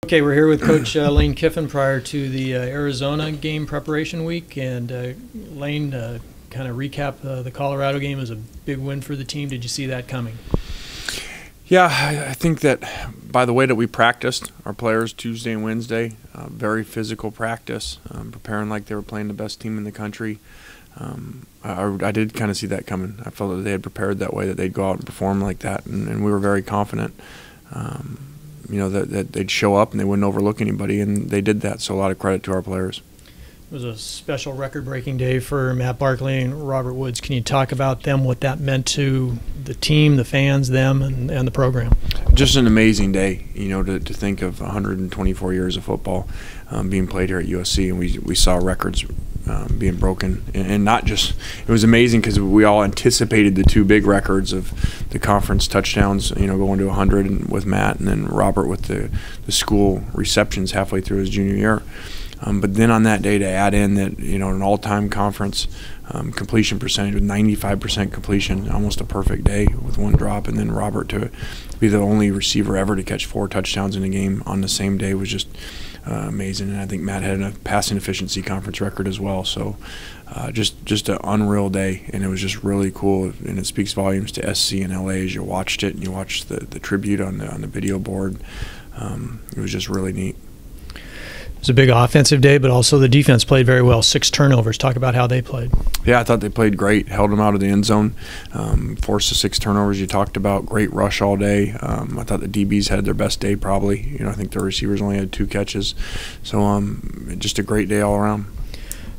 Okay, we're here with Coach Lane Kiffin prior to the Arizona game preparation week. And Lane, kind of recap the Colorado game. As a big win for the team. Did you see that coming? Yeah, I think that by the way that we practiced, our players Tuesday and Wednesday, very physical practice, preparing like they were playing the best team in the country. I did kind of see that coming. I felt that they had prepared that way, that they'd go out and perform like that, and we were very confident. That they'd show up and they wouldn't overlook anybody, and they did that. So a lot of credit to our players. It was a special record-breaking day for Matt Barkley and Robert Woods. Can you talk about them, what that meant to the team, the fans, them, and the program? Just an amazing day, to think of 124 years of football being played here at USC, and we saw records being broken. And not just – it was amazing because we all anticipated the two big records of the conference touchdowns, going to 100 with Matt, and then Robert with the school receptions halfway through his junior year. But then on that day to add in that, an all-time conference completion percentage with 95% completion, almost a perfect day with one drop, and then Robert to be the only receiver ever to catch 4 touchdowns in a game on the same day was just amazing. And I think Matt had a passing efficiency conference record as well. So just an unreal day, and it was just really cool, and it speaks volumes to SC and LA as you watched it and you watched the tribute on the video board. It was just really neat. It was a big offensive day, but also the defense played very well. 6 turnovers. Talk about how they played. Yeah, I thought they played great. Held them out of the end zone. Forced the 6 turnovers you talked about. Great rush all day. I thought the DBs had their best day probably. I think the receivers only had 2 catches. So just a great day all around.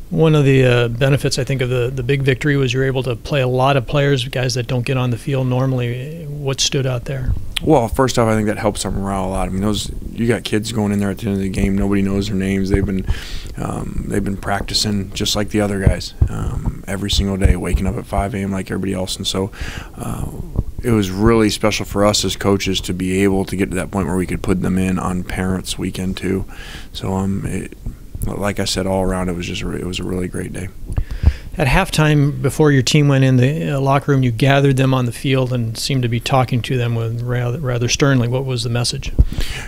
One of the benefits, I think, of the big victory was you're able to play a lot of players, guys that don't get on the field normally. What stood out there? Well, first off, I think that helps our morale a lot. I mean, you got kids going in there at the end of the game. Nobody knows their names. They've been practicing just like the other guys every single day, waking up at 5 a.m. like everybody else. And so it was really special for us as coaches to be able to get to that point where we could put them in on Parents Weekend too. So like I said, all around, it was a really great day. At halftime, before your team went in the locker room, you gathered them on the field and seemed to be talking to them with rather sternly. What was the message?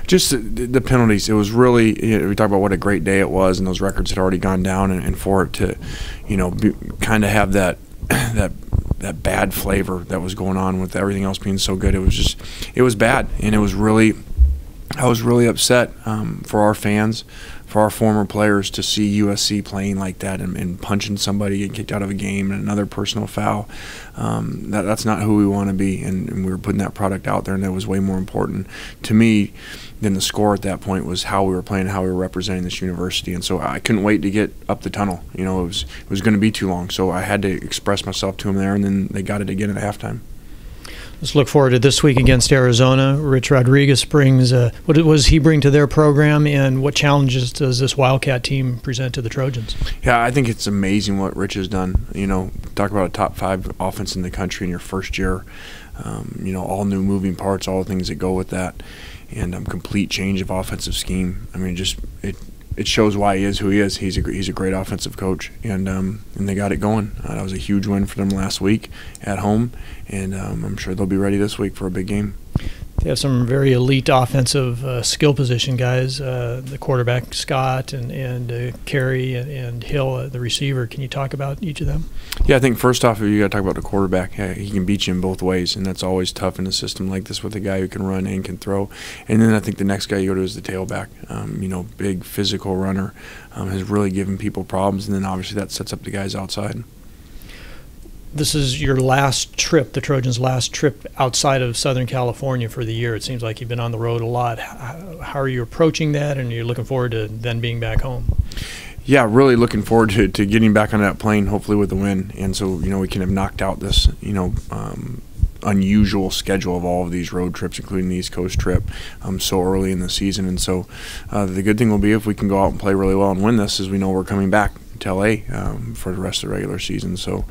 Just the penalties. It was really, we talk about what a great day it was, and those records had already gone down, and for it to, kind of have that bad flavor that was going on with everything else being so good. It was bad, and I was really upset for our fans, for our former players, to see USC playing like that and punching somebody, getting kicked out of a game, and another personal foul. That's not who we want to be, and we were putting that product out there, and that was way more important to me than the score at that point was how we were playing, how we were representing this university. And so I couldn't wait to get up the tunnel. It was going to be too long, so I had to express myself to them there, and then they got it again at halftime. Let's look forward to this week against Arizona. Rich Rodriguez brings what does he bring to their program, and what challenges does this Wildcat team present to the Trojans? Yeah, I think it's amazing what Rich has done. Talk about a top 5 offense in the country in your first year. All new moving parts, all the things that go with that, and complete change of offensive scheme. I mean, it shows why he is who he is. He's a great offensive coach, and they got it going. That was a huge win for them last week at home, and I'm sure they'll be ready this week for a big game. They have some very elite offensive skill position guys, the quarterback Scott and Carey and Hill, the receiver. Can you talk about each of them? Yeah, I think first off, you got to talk about the quarterback. He can beat you in both ways, and that's always tough in a system like this with a guy who can run and can throw. And then I think the next guy you go to is the tailback. Big physical runner, has really given people problems, and then obviously that sets up the guys outside. This is your last trip, the Trojans' last trip outside of Southern California for the year. It seems like you've been on the road a lot. How are you approaching that, and you're looking forward to then being back home? Yeah, really looking forward to getting back on that plane, hopefully with a win. And so, we can have knocked out this, unusual schedule of all of these road trips, including the East Coast trip, so early in the season. And so the good thing will be if we can go out and play really well and win this, is we know we're coming back to LA for the rest of the regular season. So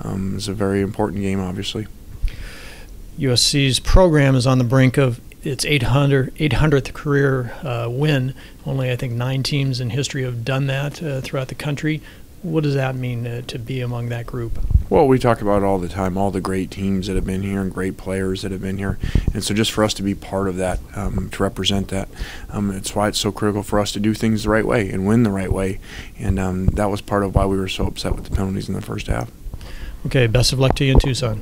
it's a very important game, obviously. USC's program is on the brink of its 800th career win. Only, I think, 9 teams in history have done that throughout the country. What does that mean to be among that group? Well, we talk about it all the time, all the great teams that have been here and great players that have been here. And so just for us to be part of that, to represent that, it's why it's so critical for us to do things the right way and win the right way. And that was part of why we were so upset with the penalties in the first half. Okay, best of luck to you in Tucson.